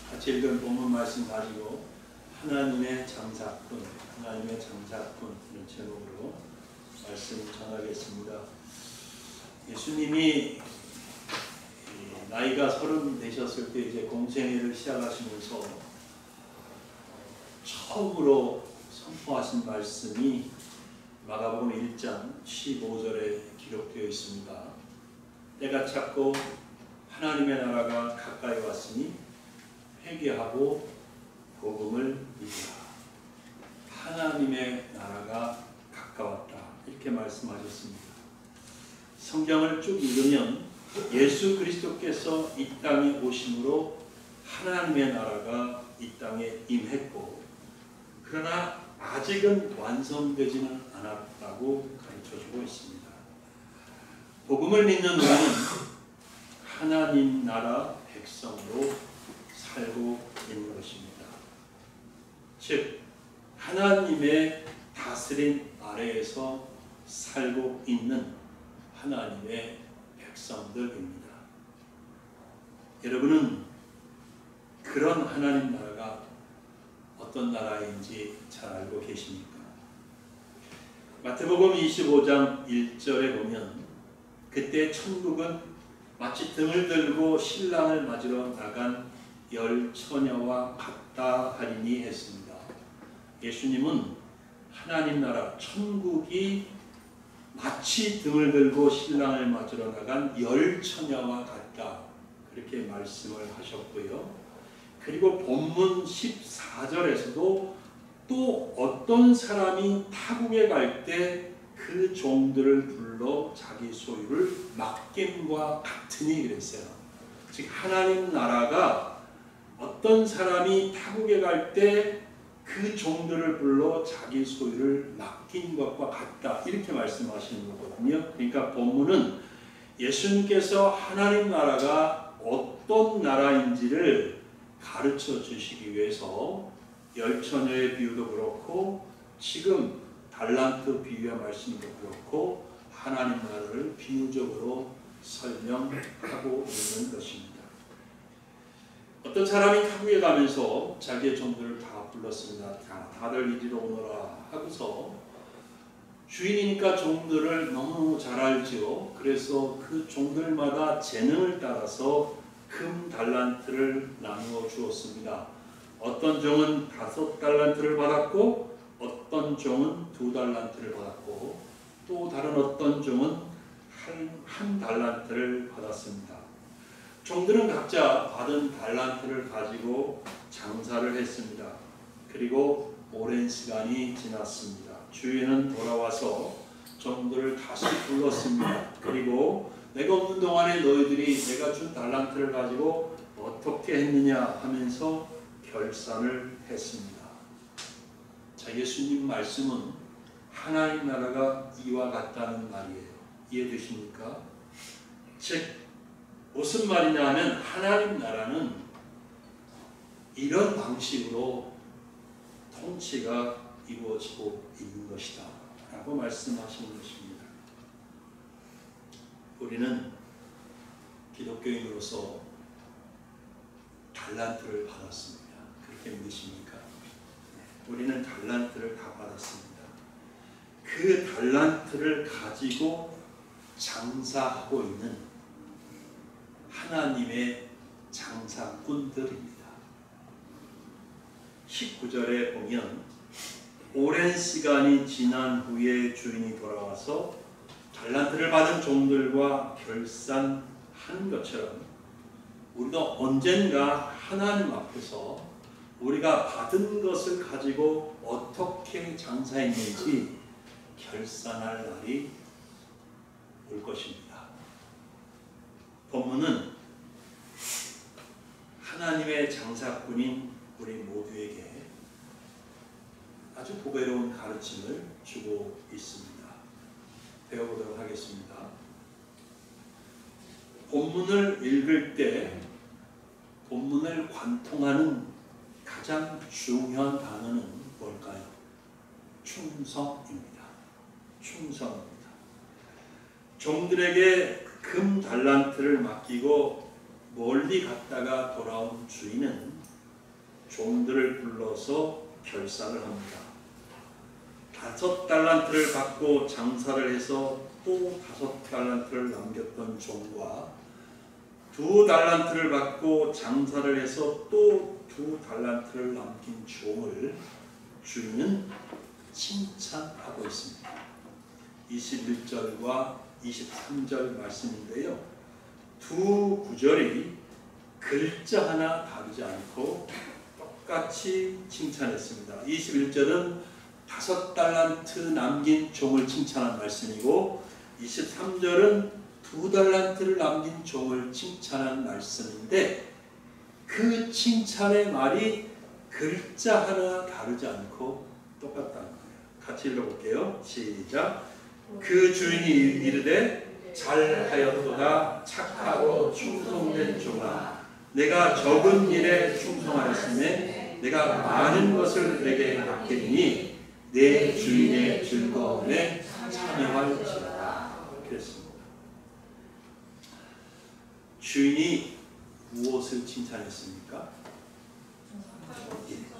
같이 읽은 본문 말씀 가지고 하나님의 장사꾼 이런 제목으로 말씀 전하겠습니다. 예수님이 나이가 30 되셨을 때 이제 공생애를 시작하시면서 처음으로 선포하신 말씀이 마가복음 1장 15절에 기록되어 있습니다. 때가 찼고 하나님의 나라가 가까이 왔으니 회개하고 복음을 믿으라. 하나님의 나라가 가까웠다. 이렇게 말씀하셨습니다. 성경을 쭉 읽으면 예수 그리스도께서 이 땅에 오심으로 하나님의 나라가 이 땅에 임했고, 그러나 아직은 완성되지는 않았다고 가르쳐주고 있습니다. 복음을 믿는 우리는 하나님 나라 백성으로 살고 있는 것입니다. 즉 하나님의 다스림 아래에서 살고 있는 하나님의 백성들입니다. 여러분은 그런 하나님 나라가 어떤 나라인지 잘 알고 계십니까? 마태복음 25장 1절에 보면 그때 천국은 마치 등을 들고 신랑을 맞으러 나간 10 처녀와 같다 하리니 했습니다. 예수님은 하나님 나라 천국이 마치 등을 들고 신랑을 맞으러 나간 10 처녀와 같다, 그렇게 말씀을 하셨고요. 그리고 본문 14절에서도 또 어떤 사람이 타국에 갈 때 그 종들을 불러 자기 소유를 맡김과 같으니 그랬어요. 즉 하나님 나라가 어떤 사람이 타국에 갈 때 그 종들을 불러 자기 소유를 맡긴 것과 같다, 이렇게 말씀하시는 거거든요. 그러니까 본문은 예수님께서 하나님 나라가 어떤 나라인지를 가르쳐 주시기 위해서 10 처녀의 비유도 그렇고 지금 달란트 비유의 말씀도 그렇고 하나님 나라를 비유적으로 설명하고 있는 것입니다. 어떤 사람이 타국에 가면서 자기의 종들을 다 불렀습니다. 다들 이리로 오너라 하고서 주인이니까 종들을 너무 잘 알죠. 그래서 그 종들마다 재능을 따라서 금 달란트를 나누어 주었습니다. 어떤 종은 5 달란트를 받았고 어떤 종은 2 달란트를 받았고 또 다른 어떤 종은 1 달란트를 받았습니다. 종들은 각자 받은 달란트를 가지고 장사를 했습니다. 그리고 오랜 시간이 지났습니다. 주인은 돌아와서 종들을 다시 불렀습니다. 그리고 내가 없는 동안에 너희들이 내가 준 달란트를 가지고 어떻게 했느냐 하면서 결산을 했습니다. 자, 예수님 말씀은 하나님 나라가 이와 같다는 말이에요. 이해되십니까? 즉 무슨 말이냐 하면 하나님 나라는 이런 방식으로 통치가 이루어지고 있는 것이다 라고 말씀하시는 것입니다. 우리는 기독교인으로서 달란트를 받았습니다. 그렇게 믿으십니까? 우리는 달란트를 다 받았습니다. 그 달란트를 가지고 장사하고 있는 하나님의 장사꾼들입니다. 19절에 보면 오랜 시간이 지난 후에 주인이 돌아와서 달란트를 받은 종들과 결산하는 것처럼 우리도 언젠가 하나님 앞에서 우리가 받은 것을 가지고 어떻게 장사했는지 결산할 날이 올 것입니다. 본문은 하나님의 장사꾼인 우리 모두에게 아주 보배로운 가르침을 주고 있습니다. 배워보도록 하겠습니다. 본문을 읽을 때 본문을 관통하는 가장 중요한 단어는 뭘까요? 충성입니다. 충성입니다. 종들에게 금 달란트를 맡기고 멀리 갔다가 돌아온 주인은 종들을 불러서 결산을 합니다. 5달란트를 받고 장사를 해서 또 5달란트를 남겼던 종과 2달란트를 받고 장사를 해서 또 2달란트를 남긴 종을 주인은 칭찬하고 있습니다. 21절과 23절 말씀인데요. 두 구절이 글자 하나 다르지 않고 똑같이 칭찬했습니다. 21절은 5달란트 남긴 종을 칭찬한 말씀이고 23절은 2달란트를 남긴 종을 칭찬한 말씀인데 그 칭찬의 말이 글자 하나 다르지 않고 똑같다는 거예요. 같이 읽어볼게요. 시작. 그 주인이 이르되 잘하였도다 착하고 충성된 종아 내가 적은 일에 충성하였으며 내가 많은 것을 내게 맡기니 내 주인의 즐거움에 참여할지어다. 그랬습니다. 주인이 무엇을 칭찬했습니까?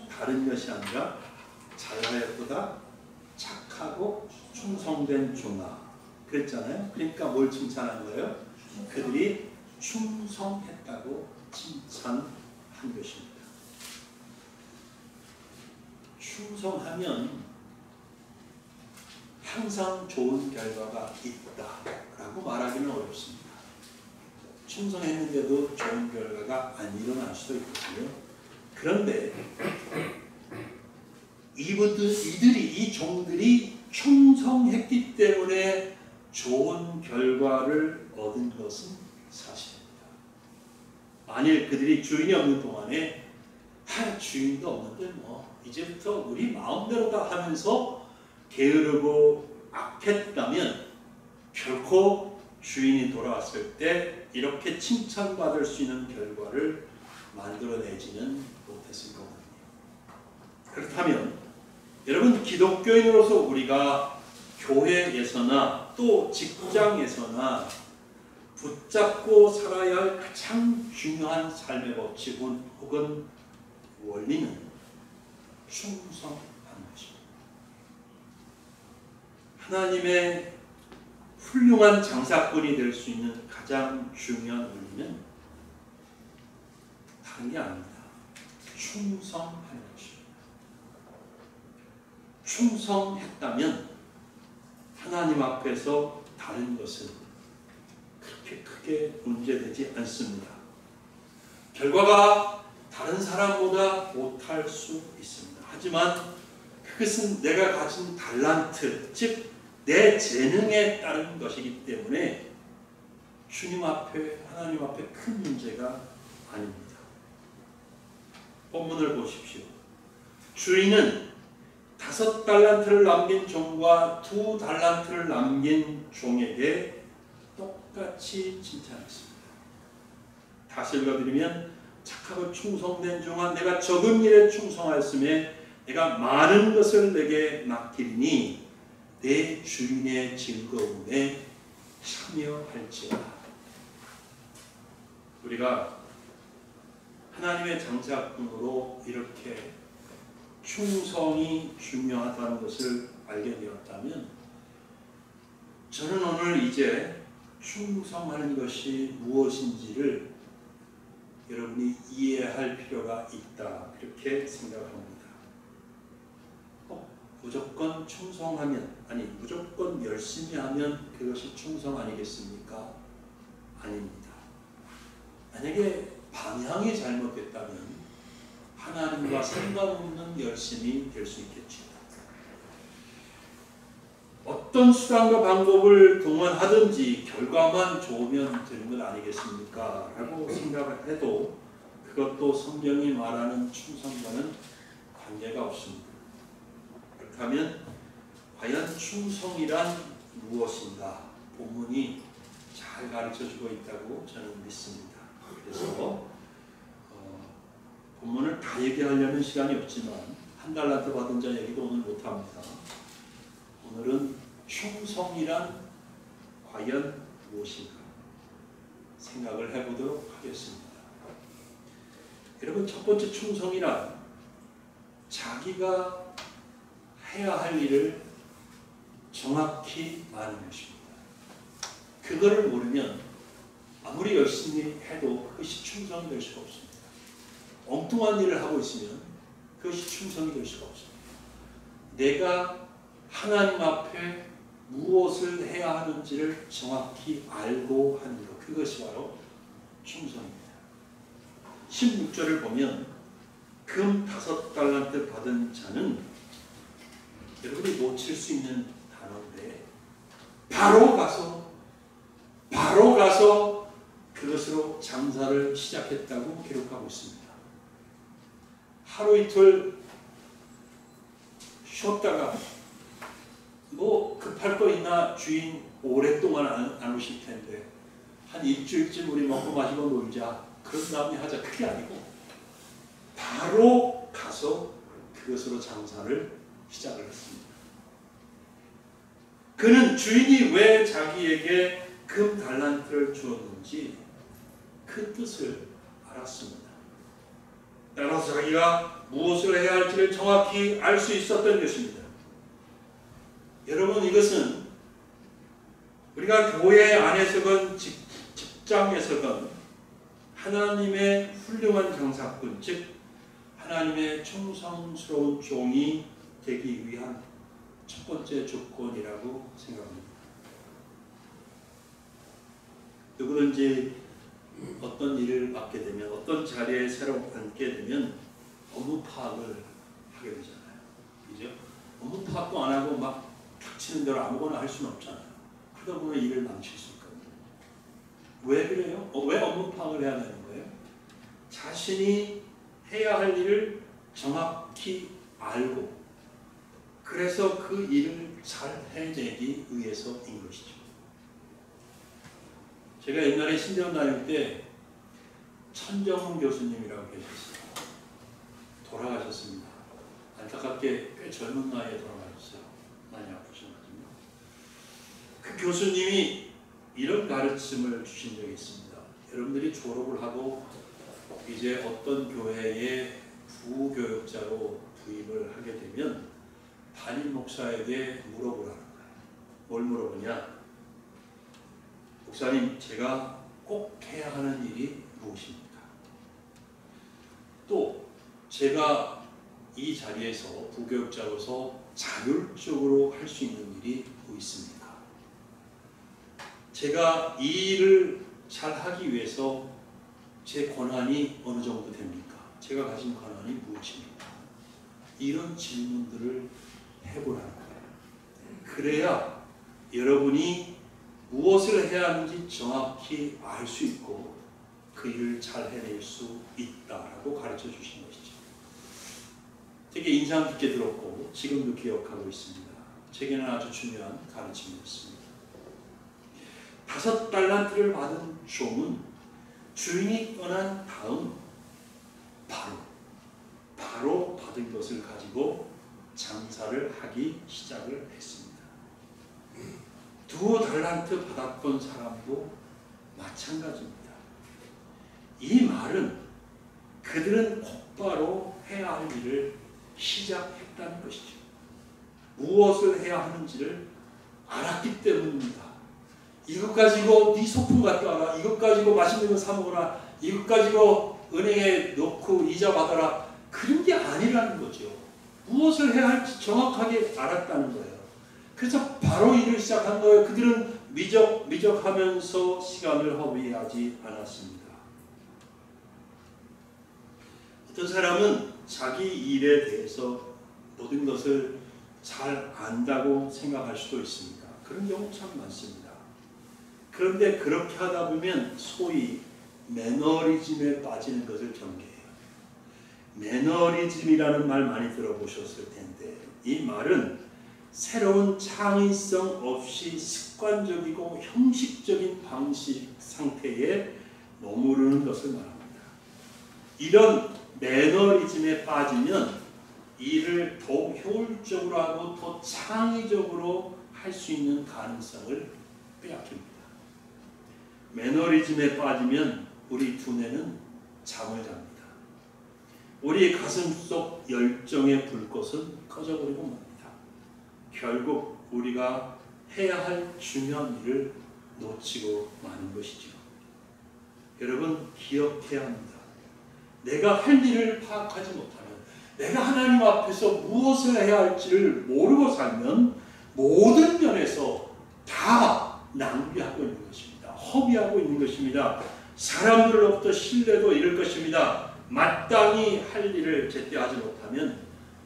다른 것이 아니라 잘하였도다 착하고 충성된 종아 그랬잖아요. 그러니까 뭘 칭찬한 거예요? 그들이 충성했다고 칭찬한 것입니다. 충성하면 항상 좋은 결과가 있다라고 말하기는 어렵습니다. 충성했는데도 좋은 결과가 안 일어날 수도 있거든요. 그런데 이 종들이 충성했기 때문에 좋은 결과를 얻은 것은 사실입니다. 만일 그들이 주인이 없는 동안에 주인도 없는데 뭐 이제부터 우리 마음대로다 하면서 게으르고 악했다면 결코 주인이 돌아왔을 때 이렇게 칭찬받을 수 있는 결과를 만들어내지는 못했을 거거든요. 그렇다면 여러분 기독교인으로서 우리가 교회에서나 또 직장에서나 붙잡고 살아야 할 가장 중요한 삶의 법칙 혹은 원리는 충성하는 것입니다. 하나님의 훌륭한 장사꾼이 될 수 있는 가장 중요한 원리는 다른 게 아닙니다. 충성하는 것입니다. 충성했다면 하나님 앞에서 다른 것은 그렇게 크게 문제되지 않습니다. 결과가 다른 사람보다 못할 수 있습니다. 하지만 그것은 내가 가진 달란트, 즉 내 재능에 따른 것이기 때문에 주님 앞에, 하나님 앞에 큰 문제가 아닙니다. 본문을 보십시오. 주인은 5달란트를 남긴 종과 2달란트를 남긴 종에게 똑같이 칭찬했습니다. 다시 읽어드리면 착하고 충성된 종아 내가 적은 일에 충성하였으며 내가 많은 것을 내게 맡기리니 내 주인의 즐거움에 참여할지어다. 우리가 하나님의 장사꾼으로 이렇게 충성이 중요하다는 것을 알게 되었다면 저는 오늘 이제 충성하는 것이 무엇인지를 여러분이 이해할 필요가 있다 그렇게 생각합니다. 무조건 충성하면 무조건 열심히 하면 그것이 충성 아니겠습니까? 아닙니다. 만약에 방향이 잘못됐다면 하나님과 상관없는 열심이 될 수 있겠죠. 어떤 수단과 방법을 동원하든지 결과만 좋으면 되는 것 아니겠습니까? 라고 생각을 해도 그것도 성경이 말하는 충성과는 관계가 없습니다. 그렇다면 과연 충성이란 무엇인가? 본문이 잘 가르쳐주고 있다고 저는 믿습니다. 그래서 본문을 다 얘기하려면 시간이 없지만 1달란트 받은 자 얘기도 오늘 못합니다. 오늘은 충성이란 과연 무엇인가? 생각을 해보도록 하겠습니다. 여러분, 첫 번째 충성이란 자기가 해야 할 일을 정확히 아는 것입니다. 그거를 모르면 아무리 열심히 해도 그것이 충성이 될 수가 없습니다. 엉뚱한 일을 하고 있으면 그것이 충성이 될 수가 없습니다. 내가 하나님 앞에 무엇을 해야 하는지를 정확히 알고 하는 것, 그것이 바로 충성입니다. 16절을 보면 금 5달란트 받은 자는, 여러분이 놓칠 수 있는 단어인데, 바로 가서 그것으로 장사를 시작했다고 기록하고 있습니다. 하루 이틀 쉬었다가 뭐 급할 거 있나, 주인 오랫동안 안 오실 텐데 한 일주일쯤 우리 먹고 마시고 놀자, 그런 다음에 하자, 그게 아니고 바로 가서 그것으로 장사를 시작을 했습니다. 그는 주인이 왜 자기에게 금 달란트를 주었는지 그 뜻을 알았습니다. 따라서 자기가 무엇을 해야 할지를 정확히 알 수 있었던 것입니다. 여러분, 이것은 우리가 교회 안에서건 직장에서건 하나님의 훌륭한 장사꾼, 즉 하나님의 충성스러운 종이 되기 위한 첫 번째 조건이라고 생각합니다. 누구든지 어떤 일을 맡게 되면, 어떤 자리에 새로 앉게 되면 업무 파악을 하게 되잖아요. 그죠? 업무 파악도 안 하고 막 닥치는 대로 아무거나 할 수는 없잖아요. 그러다 보면 일을 망칠 수 있거든요. 왜 그래요? 왜 업무 파악을 해야 되는 거예요? 자신이 해야 할 일을 정확히 알고, 그래서 그 일을 잘 해내기 위해서인 것이죠. 제가 옛날에 신대원 다닐 때 천정훈 교수님이라고 계셨어요. 돌아가셨습니다. 안타깝게 꽤 젊은 나이에 돌아가셨어요. 많이 아프셔가지고. 그 교수님이 이런 가르침을 주신 적이 있습니다. 여러분들이 졸업을 하고 이제 어떤 교회에 부교육자로 부임을 하게 되면 담임 목사에게 물어보라는 거예요. 뭘 물어보냐? 목사님, 제가 꼭 해야 하는 일이 무엇입니까? 또 제가 이 자리에서 부교육자로서 자율적으로 할 수 있는 일이 뭐 있습니까? 제가 이 일을 잘 하기 위해서 제 권한이 어느 정도 됩니까? 제가 가진 권한이 무엇입니까? 이런 질문들을 해보라는 거예요. 그래야 여러분이 무엇을 해야 하는지 정확히 알 수 있고 그 일을 잘 해낼 수 있다라고 가르쳐 주신 것이죠. 되게 인상 깊게 들었고 지금도 기억하고 있습니다. 제게는 아주 중요한 가르침이었습니다. 5달란트를 받은 종은 주인이 떠난 다음 바로 받은 것을 가지고 장사를 하기 시작을 했습니다. 2달란트 받았던 사람도 마찬가지입니다. 이 말은 그들은 곧바로 해야 할 일을 시작했다는 것이죠. 무엇을 해야 하는지를 알았기 때문입니다. 이것 가지고 네 소품 갖다 와라, 이것 가지고 맛있는 거 사 먹어라, 이것 가지고 은행에 넣고 이자 받아라, 그런 게 아니라는 거죠. 무엇을 해야 할지 정확하게 알았다는 거예요. 그래서 바로 일을 시작한 거예요. 그들은 미적하면서 시간을 허비하지 않았습니다. 어떤 사람은 자기 일에 대해서 모든 것을 잘 안다고 생각할 수도 있습니다. 그런 경우 참 많습니다. 그런데 그렇게 하다 보면 소위 매너리즘에 빠지는 것을 경계해요. 매너리즘이라는 말 많이 들어보셨을 텐데 이 말은 새로운 창의성 없이 습관적이고 형식적인 방식 상태에 머무르는 것을 말합니다. 이런 매너리즘에 빠지면 일을 더욱 효율적으로 하고 더 창의적으로 할 수 있는 가능성을 빼앗깁니다. 매너리즘에 빠지면 우리 두뇌는 잠을 잡니다. 우리 가슴속 열정의 불꽃은 꺼져버리고 맙니다. 결국 우리가 해야 할 중요한 일을 놓치고 마는 것이죠. 여러분 기억해야 합니다. 내가 할 일을 파악하지 못하면, 내가 하나님 앞에서 무엇을 해야 할지를 모르고 살면 모든 면에서 다 낭비하고 있는 것입니다. 허비하고 있는 것입니다. 사람들로부터 신뢰도 잃을 것입니다. 마땅히 할 일을 제때 하지 못하면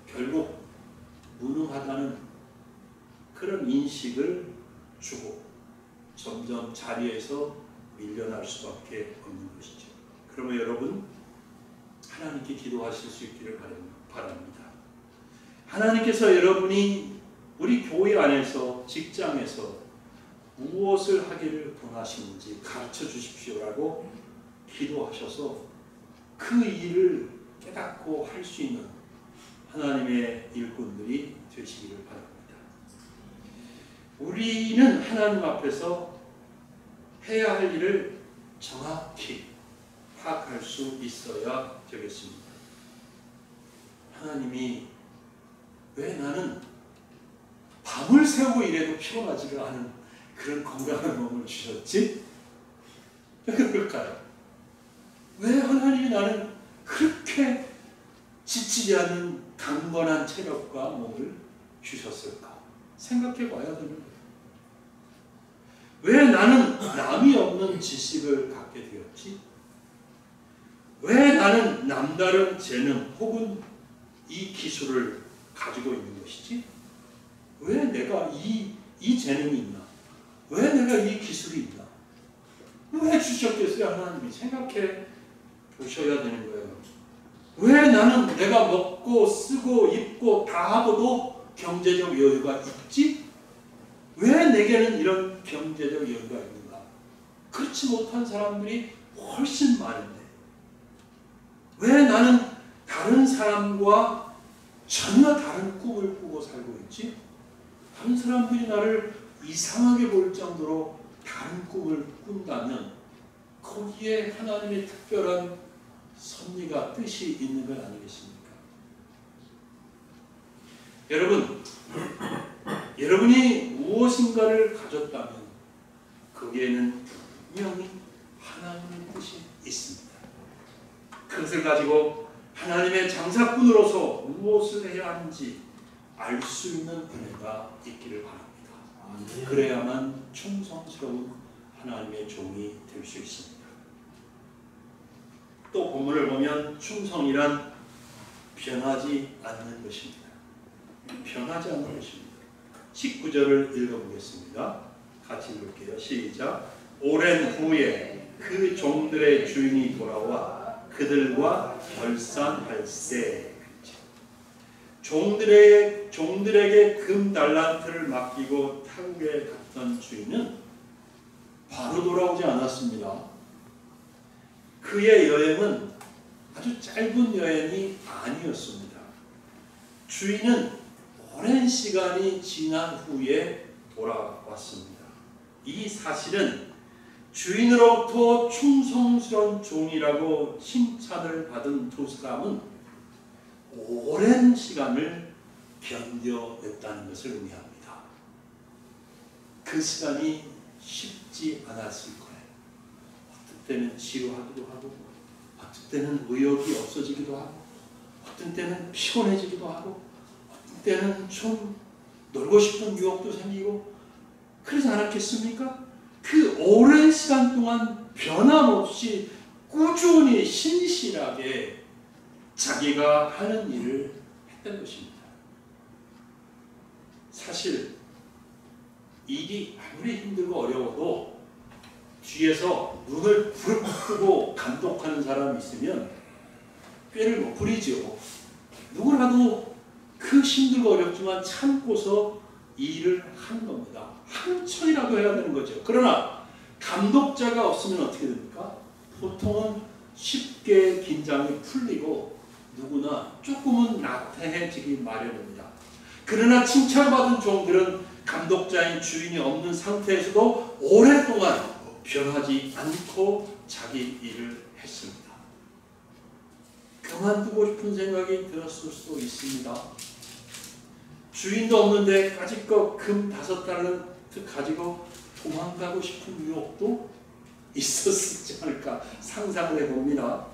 결국 무능하다는 그런 인식을 주고 점점 자리에서 밀려날 수밖에 없는 것이죠. 그러면 여러분 하나님께 기도하실 수 있기를 바랍니다. 하나님께서 여러분이 우리 교회 안에서, 직장에서 무엇을 하기를 원하시는지 가르쳐 주십시오라고 기도하셔서 그 일을 깨닫고 할 수 있는 하나님의 일꾼들이 되시기를 바랍니다. 우리는 하나님 앞에서 해야 할 일을 정확히 파악할 수 있어야 되겠습니다. 하나님이 왜 나는 밤을 새고 일해도 피곤하지가 않은 그런 건강한 몸을 주셨지? 왜 그럴까요? 왜 하나님이 나는 그렇게 지치지 않는 강건한 체력과 몸을 주셨을까? 생각해 봐야 되는 거예요. 왜 나는 남이 없는 지식을 갖게 되었지? 왜 나는 남다른 재능 혹은 이 기술을 가지고 있는 것이지? 왜 내가 이 재능이 있나? 왜 내가 이 기술이 있나? 왜 주셨겠어요? 하나님이 생각해 보셔야 되는 거예요. 왜 나는 내가 먹고 쓰고 입고 다 하고도 경제적 여유가 있지? 왜 내게는 이런 경제적 여유가 있는가? 그렇지 못한 사람들이 훨씬 많은데 왜 나는 다른 사람과 전혀 다른 꿈을 꾸고 살고 있지? 다른 사람들이 나를 이상하게 볼 정도로 다른 꿈을 꾼다면 거기에 하나님의 특별한 섭리가 뜻이 있는 건 아니겠습니까? 여러분, 여러분이 무엇인가를 가졌다면 거기에는 분명히 하나님의 뜻이 있습니다. 그것을 가지고 하나님의 장사꾼으로서 무엇을 해야 하는지 알 수 있는 은혜가 있기를 바랍니다. 그래야만 충성스러운 하나님의 종이 될 수 있습니다. 또 본문을 보면 충성이란 변하지 않는 것입니다. 변하지 않는 것입니다. 19절을 읽어보겠습니다. 같이 읽을게요. 시작. 오랜 후에 그 종들의 주인이 돌아와 그들과 결산할세. 종들에게 금 달란트를 맡기고 타국에 갔던 주인은 바로 돌아오지 않았습니다. 그의 여행은 아주 짧은 여행이 아니었습니다. 주인은 오랜 시간이 지난 후에 돌아왔습니다. 이 사실은 주인으로부터 충성스러운 종이라고 칭찬을 받은 두 사람은 오랜 시간을 견뎌냈다는 것을 의미합니다. 그 시간이 쉽지 않았을 거예요. 어떤 때는 지루하기도 하고, 어떤 때는 의욕이 없어지기도 하고, 어떤 때는 피곤해지기도 하고, 어떤 때는 좀 놀고 싶은 유혹도 생기고, 그러지 않았겠습니까? 그 오랜 시간 동안 변함없이 꾸준히 신실하게 자기가 하는 일을 했던 것입니다. 사실 일이 아무리 힘들고 어려워도 뒤에서 눈을 부릅 뜨고 감독하는 사람이 있으면 꾀를 못 부리죠. 누구라도 그 힘들고 어렵지만 참고서 일을 하는 겁니다. 한 천이라도 해야 되는 거죠. 그러나 감독자가 없으면 어떻게 됩니까? 보통은 쉽게 긴장이 풀리고 누구나 조금은 나태해지기 마련입니다. 그러나 칭찬받은 종들은 감독자인 주인이 없는 상태에서도 오랫동안 변하지 않고 자기 일을 했습니다. 그만두고 싶은 생각이 들었을 수도 있습니다. 주인도 없는데 까짓것 금 5달란트 가지고 도망가고 싶은 유혹도 있었지 않을까 상상을 해봅니다.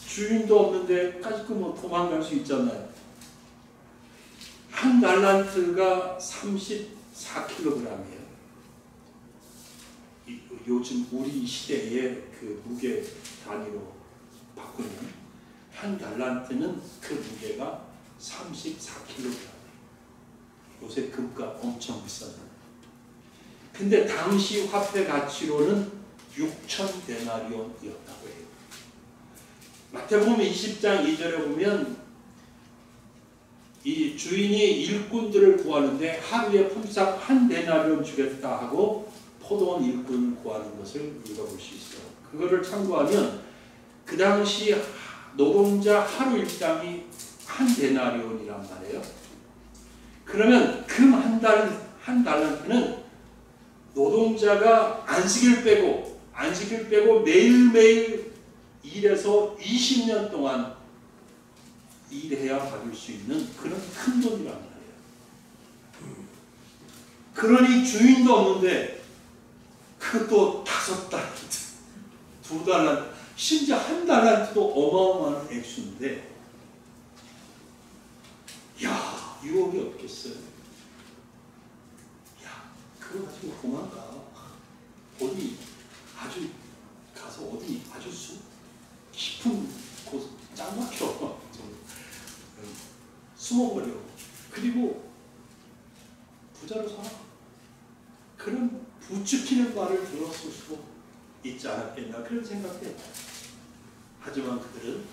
주인도 없는데 까짓것 뭐 도망갈 수 있잖아요. 한 달란트가 34kg이에요. 요즘 우리 시대의 그 무게 단위로 바꾸면 한 달란트는 그 무게가 34kg. 요새 금값 엄청 비싸잖아요. 근데 당시 화폐 가치로는 6,000데나리온이었다고 해요. 마태복음 20장 2절에 보면 이 주인이 일꾼들을 구하는데 하루에 품삯 1데나리온 주겠다 하고 포도원 일꾼을 구하는 것을 읽어볼 수 있어요. 그거를 참고하면 그 당시 노동자 하루 일당이 1데나리온이란 말이에요. 그러면 금 한 달란트는 노동자가 안식일 빼고 매일매일 일해서 20년 동안 일해야 받을 수 있는 그런 큰 돈이란 말이에요. 그러니 주인도 없는데 그것도 5달란트, 2달란트, 심지어 1달란트도 어마어마한 액수인데 야, 유혹이 없겠어요. 야, 그거 가지고 도망가. 어디 아주 가서 어디 아주 깊은 곳 짱 막혀. 숨어버려. 그리고 부자로 살아. 그런 부추기는 말을 들었을 수도 있지 않았겠나 그런 생각해. 하지만 그들은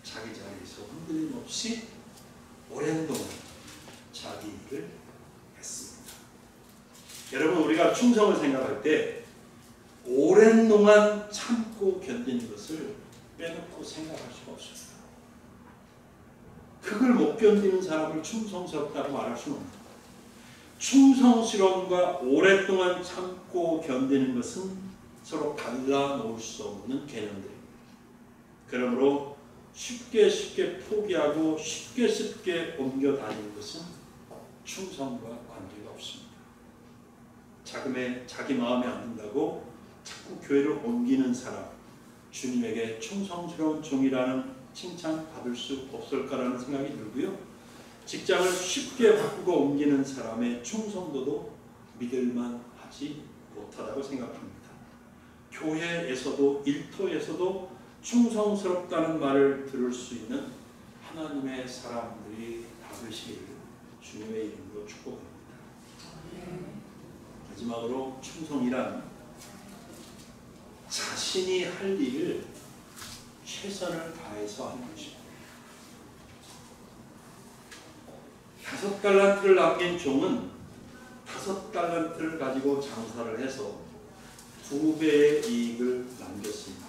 자기 자리에서 흔들림 없이 오랜 동안 자기 일을 했습니다. 여러분, 우리가 충성을 생각할 때 오랜 동안 참고 견디는 것을 빼놓고 생각할 수가 없습니다. 그걸 못 견디는 사람을 충성스럽다고 말할 수는 없습니다. 충성스러움과 오랫동안 참고 견디는 것은 서로 갈라놓을 수 없는 개념들입니다. 그러므로 쉽게 포기하고 쉽게 옮겨 다니는 것은 충성과 관계가 없습니다. 자기 마음에 안 든다고 자꾸 교회를 옮기는 사람, 주님에게 충성스러운 종이라는 칭찬 받을 수 없을까라는 생각이 들고요. 직장을 쉽게 바꾸고 옮기는 사람의 충성도도 믿을만 하지 못하다고 생각합니다. 교회에서도 일터에서도 충성스럽다는 말을 들을 수 있는 하나님의 사람들이 다으시기를 주님의 이름으로 축복합니다. 마지막으로 충성이란 자신이 할 일을 최선을 다해서 하는 것입니다. 5달란트를 남긴 종은 5달란트를 가지고 장사를 해서 2배의 이익을 남겼습니다.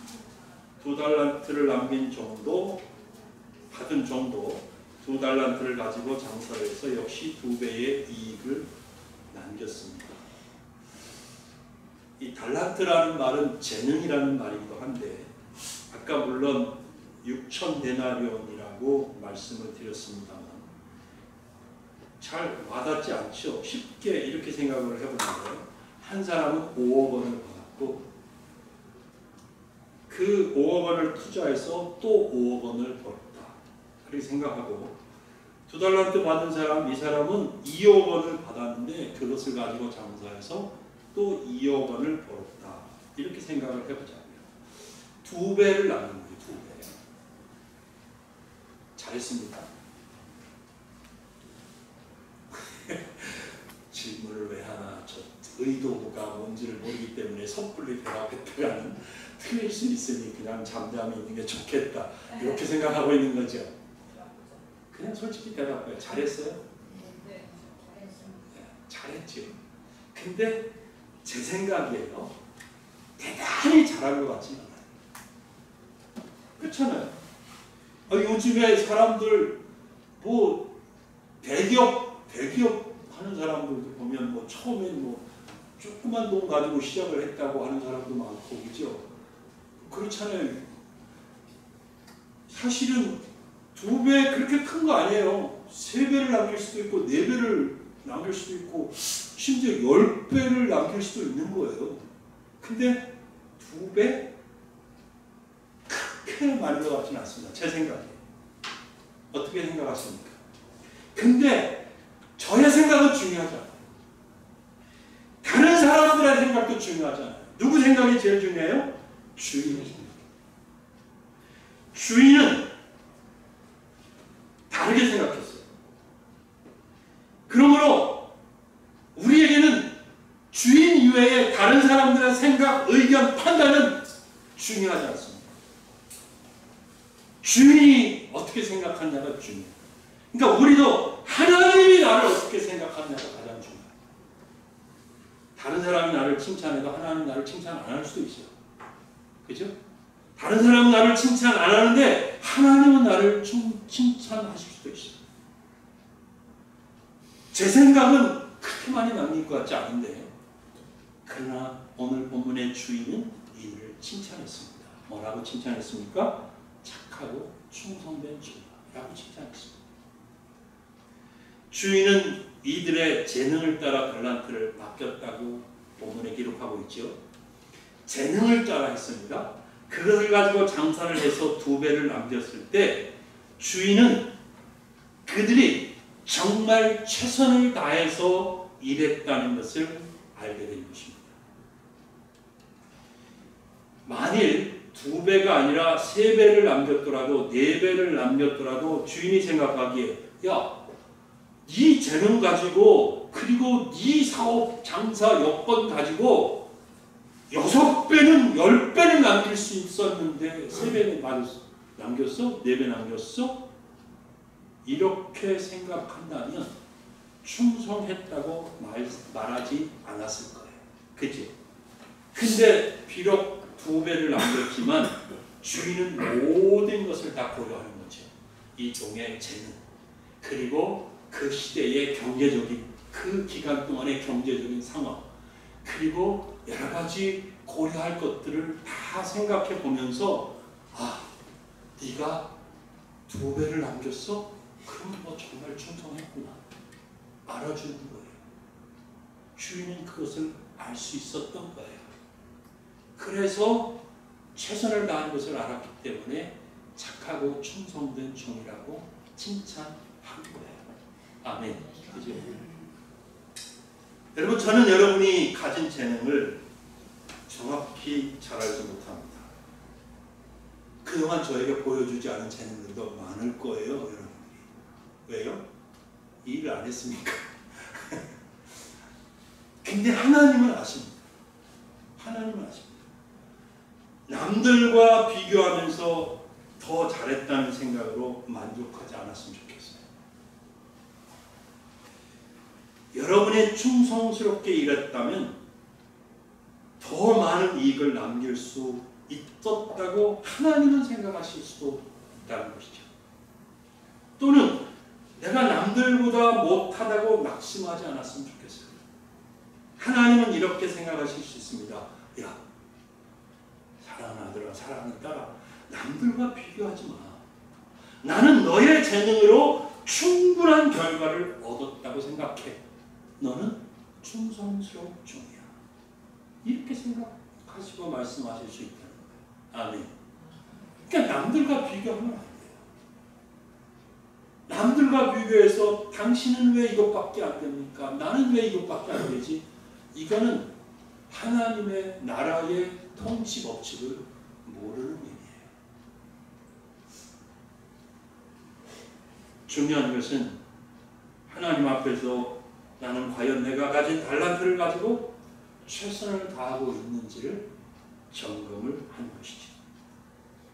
2달란트를 남긴 종도 받은 종도 2달란트를 가지고 장사를 해서 역시 2배의 이익을 남겼습니다. 이 달란트라는 말은 재능이라는 말이기도 한데 아까 물론 6,000데나리온이라고 말씀을 드렸습니다만 잘 와닿지 않죠. 쉽게 이렇게 생각을 해보는데요. 한 사람은 5억 원을 받았고 그 5억 원을 투자해서 또 5억 원을 벌었다. 그렇게 생각하고 2달란트 받은 사람, 이 사람은 2억 원을 받았는데 그것을 가지고 장사해서 또 2억 원을 벌었다. 이렇게 생각을 해보자고요. 2배를 남긴 거예요. 2배. 잘했습니다. 질문을 왜 하나, 저 의도가 뭔지를 모르기 때문에 섣불리 대답했다가는 틀릴 수 있으니 그냥 잠잠히 있는 게 좋겠다. 이렇게 생각하고 있는 거죠. 그냥 솔직히 대답해요. 잘했어요? 네, 잘했지. 근데 제 생각이에요. 대단히 잘한 것 같지 않아요. 그렇잖아요. 요즘에 사람들 대기업 하는 사람들도 보면 처음엔 조그만 돈 가지고 시작을 했다고 하는 사람도 많고, 그죠? 그렇잖아요. 사실은 2배 그렇게 큰 거 아니에요. 3배를 남길 수도 있고 4배를 남길 수도 있고 심지어 10배를 남길 수도 있는 거예요. 근데 2배? 그렇게 많은 것 같지는 않습니다. 제 생각에. 어떻게 생각하십니까? 근데 저의 생각은 중요하잖아요. 다른 사람들의 생각도 중요하잖아요. 누구 생각이 제일 중요해요? 주인의 생각. 주인은 다르게 생각했어요. 그러므로 우리에게는 주인 이외에 다른 사람들의 생각, 의견, 판단은 중요하지 않습니다. 주인이 어떻게 생각하냐가 중요해요. 그러니까 우리도 하나님이 나를 어떻게 생각하냐가 가장 중요해요. 다른 사람이 나를 칭찬해도 하나님이 나를 칭찬 안 할 수도 있어요. 그죠? 다른 사람은 나를 칭찬 안 하는데 하나님은 나를 칭찬하실 수도 있어요. 제 생각은 그렇게 많이 남길 것 같지 않은데, 그러나 오늘 본문의 주인은 이들을 칭찬했습니다. 뭐라고 칭찬했습니까? 착하고 충성된 주라고 칭찬했습니다. 주인은 이들의 재능을 따라 달란트를 맡겼다고 본문에 기록하고 있죠. 재능을 따라 했습니다. 그것을 가지고 장사를 해서 2배를 남겼을 때 주인은 그들이 정말 최선을 다해서 일했다는 것을 알게 된 것입니다. 만일 2배가 아니라 3배를 남겼더라도 4배를 남겼더라도 주인이 생각하기에 야, 네 재능 가지고 그리고 네 사업 장사 여건 가지고 6배는 10배는 남길 수 있었는데 3배는 남겼어? 4배 남겼어? 이렇게 생각한다면 충성했다고 말하지 않았을 거예요. 그치? 근데 비록 2배를 남겼지만 주인은 모든 것을 다 고려하는 거죠. 이 종의 재능, 그리고 그 시대의 경제적인, 그 기간 동안의 경제적인 상황, 그리고 여러 가지 고려할 것들을 다 생각해 보면서 아, 네가 2배를 남겼어? 그럼 너 정말 충성했구나. 알아주는 거예요. 주인은 그것을 알 수 있었던 거예요. 그래서 최선을 다한 것을 알았기 때문에 착하고 충성된 종이라고 칭찬한 거예요. 아멘. 그죠? 여러분, 저는 여러분이 가진 재능을 정확히 잘 알지 못합니다. 그동안 저에게 보여주지 않은 재능들도 많을 거예요, 여러분들이. 왜요? 일을 안 했으니까. 근데 하나님은 아십니다. 하나님은 아십니다. 남들과 비교하면서 더 잘했다는 생각으로 만족하지 않았으면 좋겠어요. 여러분이 충성스럽게 일했다면 더 많은 이익을 남길 수 있었다고 하나님은 생각하실 수도 있다는 것이죠. 또는 내가 남들보다 못하다고 낙심하지 않았으면 좋겠어요. 하나님은 이렇게 생각하실 수 있습니다. 야, 사랑하는 아들아, 사랑하는 딸아, 남들과 비교하지 마. 나는 너의 재능으로 충분한 결과를 얻었다고 생각해. 너는 충성스러운 종이야. 이렇게 생각하시고 말씀하실 수 있다는 거예요. 아멘. 그러니까 남들과 비교하면 안 돼요. 남들과 비교해서 당신은 왜 이것밖에 안 됩니까? 나는 왜 이것밖에 안 되지? 이거는 하나님의 나라의 통치 법칙을 모르는 일이에요. 중요한 것은 하나님 앞에서 나는 과연 내가 가진 달란트를 가지고 최선을 다하고 있는지를 점검을 하는 것이죠.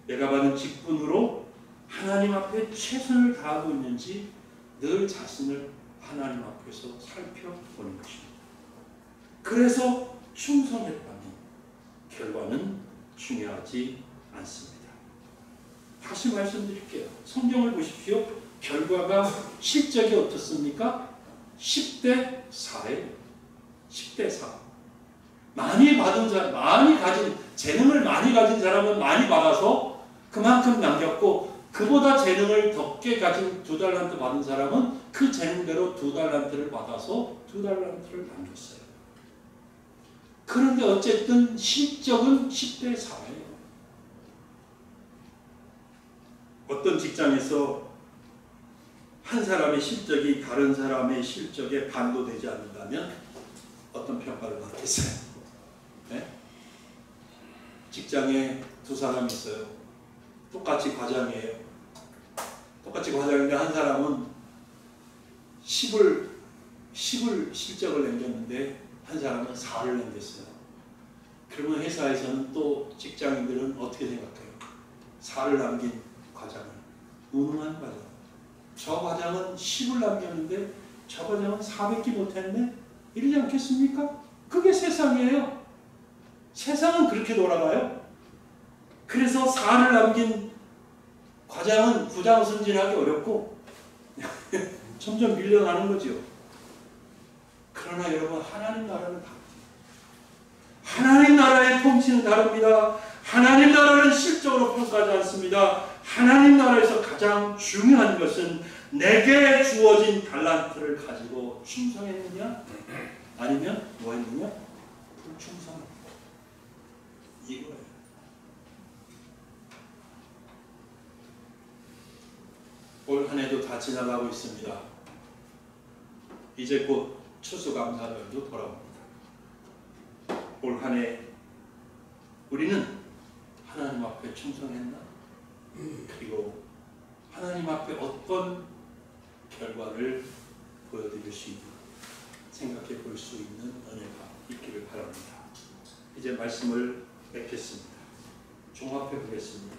내가 받은 직분으로 하나님 앞에 최선을 다하고 있는지 늘 자신을 하나님 앞에서 살펴보는 것입니다. 그래서 충성했다면 결과는 중요하지 않습니다. 다시 말씀드릴게요. 성경을 보십시오. 결과가 실적이 어떻습니까? 10대 4예요. 10대 4. 많이 받은 사람, 많이 가진 재능을 많이 가진 사람은 많이 받아서 그만큼 남겼고, 그보다 재능을 덕게 가진 2달란트 받은 사람은 그 재능대로 2달란트를 받아서 2달란트를 남겼어요. 그런데 어쨌든 실적은 10대 4예요. 어떤 직장에서 한 사람의 실적이 다른 사람의 실적에 반도되지 않는다면 어떤 평가를 받겠어요? 네? 직장에 2사람이 있어요. 똑같이 과장이에요. 똑같이 과장인데 한 사람은 10을 실적을 남겼는데 한 사람은 4를 남겼어요. 그러면 회사에서는 또 직장인들은 어떻게 생각해요? 4를 남긴 과장은 무능한 과장. 저 과장은 10을 남겼는데 저 과장은 400개 못했네? 이러지 않겠습니까? 그게 세상이에요. 세상은 그렇게 돌아가요. 그래서 4를 남긴 과장은 부장 승진하기 어렵고 점점 밀려나는 거죠. 그러나 여러분, 하나님 나라는 다릅니다. 하나님 나라의 통치는 다릅니다. 하나님 나라는 실적으로 평가하지 않습니다. 하나님 나라에서 가장 중요한 것은 내게 주어진 달란트를 가지고 충성했느냐 아니면 뭐 했느냐? 불충성했느냐. 이거예요. 올 한 해도 다 지나가고 있습니다. 이제 곧 추수감사절도 돌아옵니다. 올 한 해 우리는 하나님 앞에 충성했나? 그리고 하나님 앞에 어떤 결과를 보여드릴 수 있나 생각해 볼 수 있는 은혜가 있기를 바랍니다. 이제 말씀을 맺겠습니다. 종합해 보겠습니다.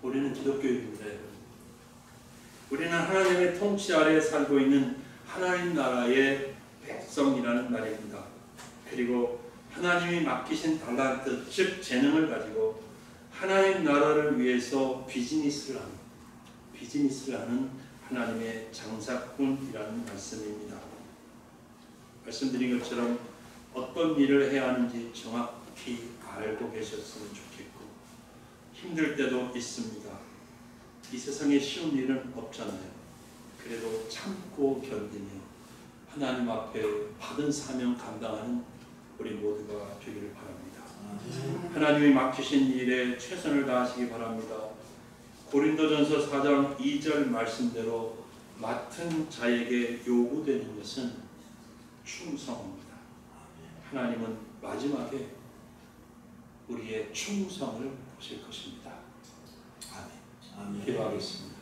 우리는 기독교인입니다. 우리는 하나님의 통치 아래에 살고 있는 하나님 나라의 백성이라는 말입니다. 그리고 하나님이 맡기신 달란트, 즉 재능을 가지고 하나님 나라를 위해서 비즈니스를 하는 하나님의 장사꾼이라는 말씀입니다. 말씀드린 것처럼 어떤 일을 해야 하는지 정확히 알고 계셨으면 좋겠고, 힘들 때도 있습니다. 이 세상에 쉬운 일은 없잖아요. 그래도 참고 견디며 하나님 앞에 받은 사명 감당하는 우리 모두가 되기를 바랍니다. 하나님이 맡기신 일에 최선을 다하시기 바랍니다. 고린도전서 4장 2절 말씀대로 맡은 자에게 요구되는 것은 충성입니다. 하나님은 마지막에 우리의 충성을 보실 것입니다. 아멘. 기도하겠습니다.